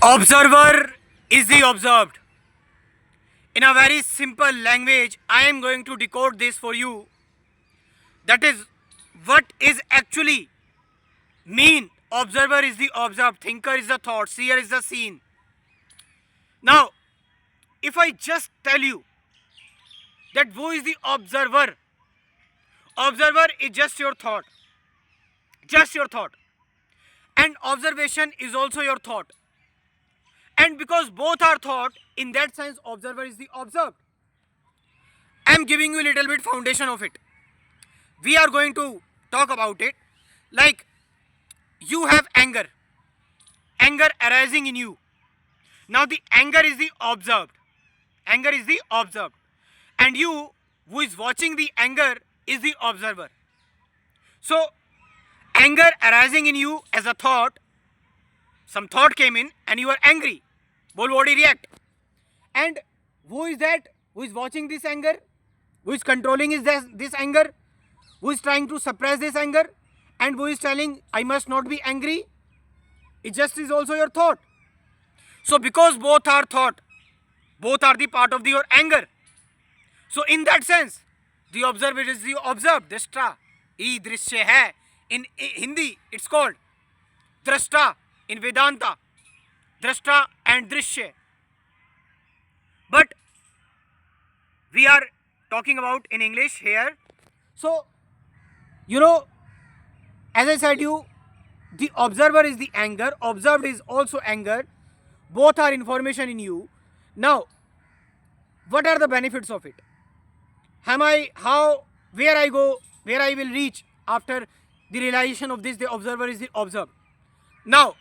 Observer is the observed. In a very simple language, I am going to decode this for you. That is what is actually mean. Observer is the observed, thinker is the thought, seer is the seen. Now, if I just tell you that who is the observer, observer is just your thought, just your thought, and observation is also your thought. And because both are thought, in that sense, observer is the observed. I am giving you a little bit foundation of it. We are going to talk about it. Like, you have anger arising in you. Now the anger is the observed, anger is the observed, and you who is watching the anger is the observer. So anger arising in you as a thought, some thought came in and you are angry, whole body react. And who is that who is watching this anger, who is controlling this anger, who is trying to suppress this anger, and who is telling I must not be angry? It just is also your thought. So because both are thought, both are the part of your anger. So in that sense, the observer is the observed. Drashta, e drishya hai. In Hindi, it's called drashta. In Vedanta, drashta and drishya. But we are talking about in English here. So, as I said you, the observer is the anger, observed is also anger. Both are information in you. Now, what are the benefits of it? Where I go, where I will reach after the realization of this, the observer is the observed. Now,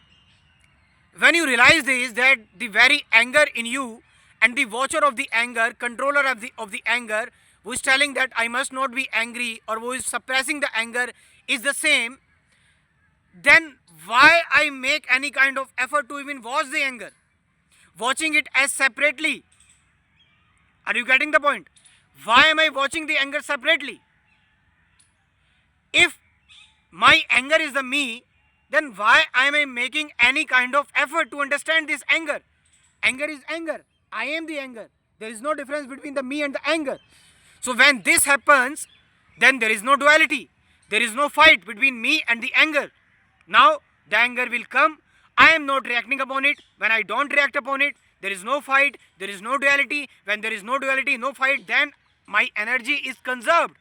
when you realize this, that the very anger in you and the watcher of the anger, controller of the anger, who is telling that I must not be angry or who is suppressing the anger is the same, then why I make any kind of effort to even watch the anger? Watching it as separately. Are you getting the point? Why am I watching the anger separately? If my anger is the me, then why am I making any kind of effort to understand this anger? Anger is anger. I am the anger. There is no difference between the me and the anger. So when this happens, then there is no duality. There is no fight between me and the anger. Now the anger will come. I am not reacting upon it. When I don't react upon it, there is no fight, there is no duality. When there is no duality, no fight, then my energy is conserved.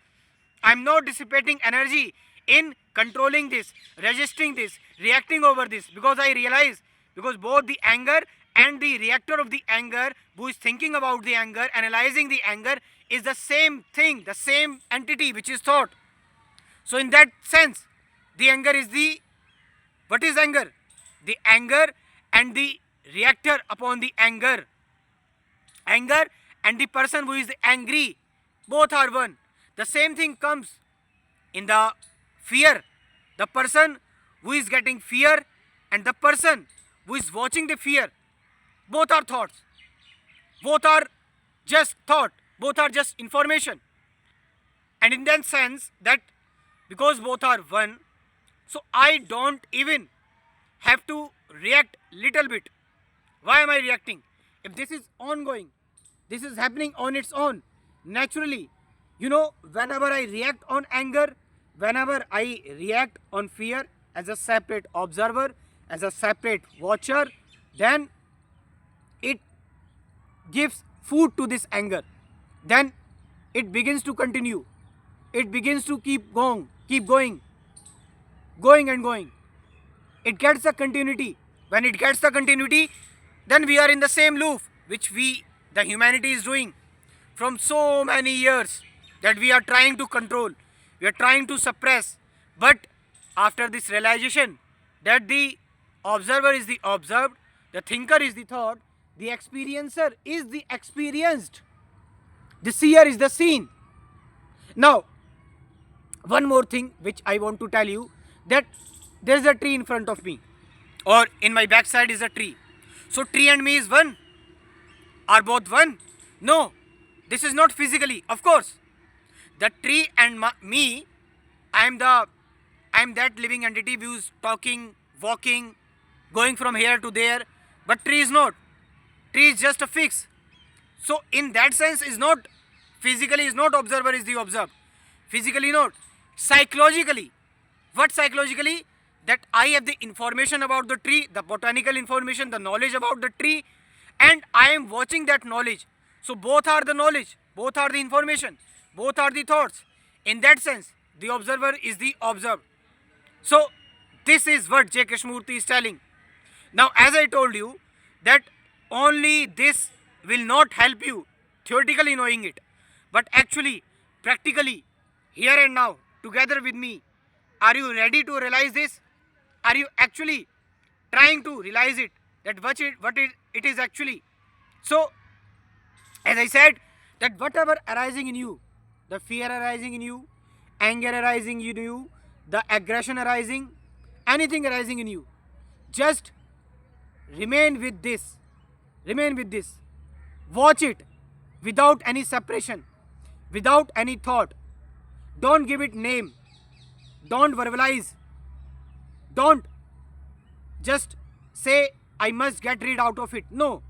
I am not dissipating energy in controlling this, resisting this, reacting over this, because I realize, because both the anger and the reactor of the anger, who is thinking about the anger, analyzing the anger, is the same thing, the same entity which is thought. So in that sense, the anger is the, what is anger? The anger and the reactor upon the anger. Anger and the person who is angry, both are one. The same thing comes in the fear. The person who is getting fear and the person who is watching the fear, both are thoughts. Both are just thought. Both are just information. And in that sense, that because both are one, so I don't even have to react little bit. Why am I reacting? If this is ongoing, this is happening on its own, naturally, whenever I react on anger, whenever I react on fear as a separate observer, as a separate watcher, then it gives food to this anger. Then it begins to continue. It begins to keep going, going and going. It gets a continuity. When it gets the continuity, then we are in the same loop which the humanity is doing from so many years, that we are trying to control, we are trying to suppress. But after this realization that the observer is the observed, the thinker is the thought, the experiencer is the experienced, the seer is the seen. Now, one more thing which I want to tell you, that there is a tree in front of me, or in my backside is a tree. So tree and me is one? Are both one? No, this is not physically. Of course, the tree and me, I am that living entity who is talking, walking, going from here to there. but tree is not. Tree is just a fix. So in that sense is not, physically is not observer is the observed. Physically not. Psychologically. What psychologically? That I have the information about the tree, the botanical information, the knowledge about the tree, and I am watching that knowledge. So both are the knowledge, both are the information, both are the thoughts. In that sense, the observer is the observed. So this is what J. Krishnamurti is telling. Now, as I told you, that only this will not help you theoretically knowing it, but actually, practically, here and now, together with me, are you ready to realize this? Are you actually trying to realize it? That it is actually. So, as I said, that whatever arising in you, the fear arising in you, anger arising in you, the aggression arising, anything arising in you, just remain with this. Remain with this. Watch it without any separation, without any thought. Don't give it name. Don't verbalize. Don't just say, I must get rid out of it. No.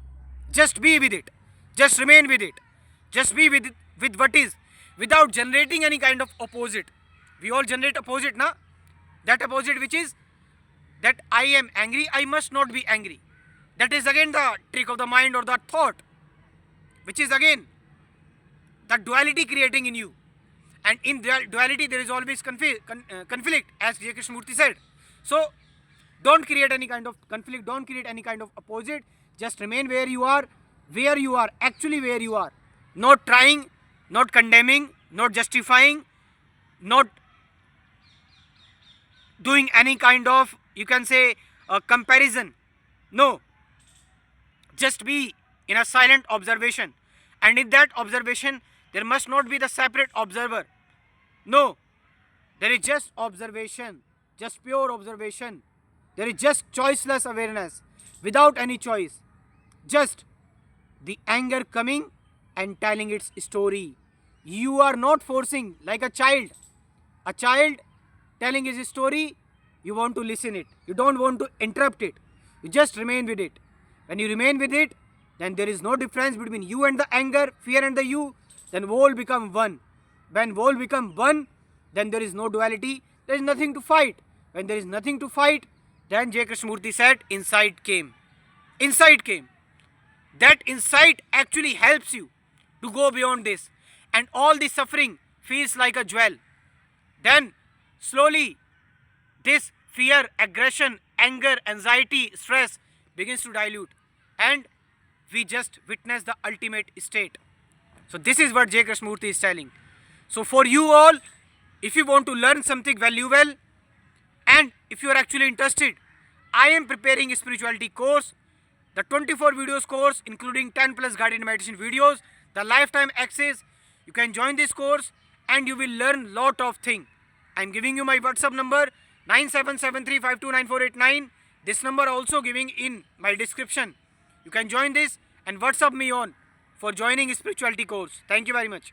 Just be with it. Just remain with it. Just be with it, with what is, without generating any kind of opposite. We all generate opposite, na? That opposite which is that I am angry, I must not be angry. That is again the trick of the mind or the thought, which is again the duality creating in you. And in duality there is always conflict, as J. Krishnamurti said. So don't create any kind of conflict, don't create any kind of opposite. Just remain where you are, actually where you are. Not trying, not condemning, not justifying, not doing any kind of, you can say, comparison. No. Just be in a silent observation. And in that observation, there must not be the separate observer. No. There is just observation, just pure observation. There is just choiceless awareness, without any choice. Just the anger coming and telling its story. You are not forcing like a child. A child telling his story, you want to listen it. You don't want to interrupt it. You just remain with it. When you remain with it, then there is no difference between you and the anger, fear and the you. Then whole become one. When whole become one, then there is no duality. There is nothing to fight. When there is nothing to fight, then J. Krishnamurti said, insight came. Insight came. That insight actually helps you to go beyond this. And all the suffering feels like a jewel. Then slowly this fear, aggression, anger, anxiety, stress begins to dilute. And we just witness the ultimate state. So this is what J. Krishnamurti is telling. So for you all, if you want to learn something valuable, and if you are actually interested, I am preparing a spirituality course, the 24 videos course including 10 plus guided meditation videos, the lifetime access. You can join this course and you will learn lot of things. I am giving you my WhatsApp number 9773529489. This number also giving in my description. You can join this and WhatsApp me on for joining spirituality course. Thank you very much.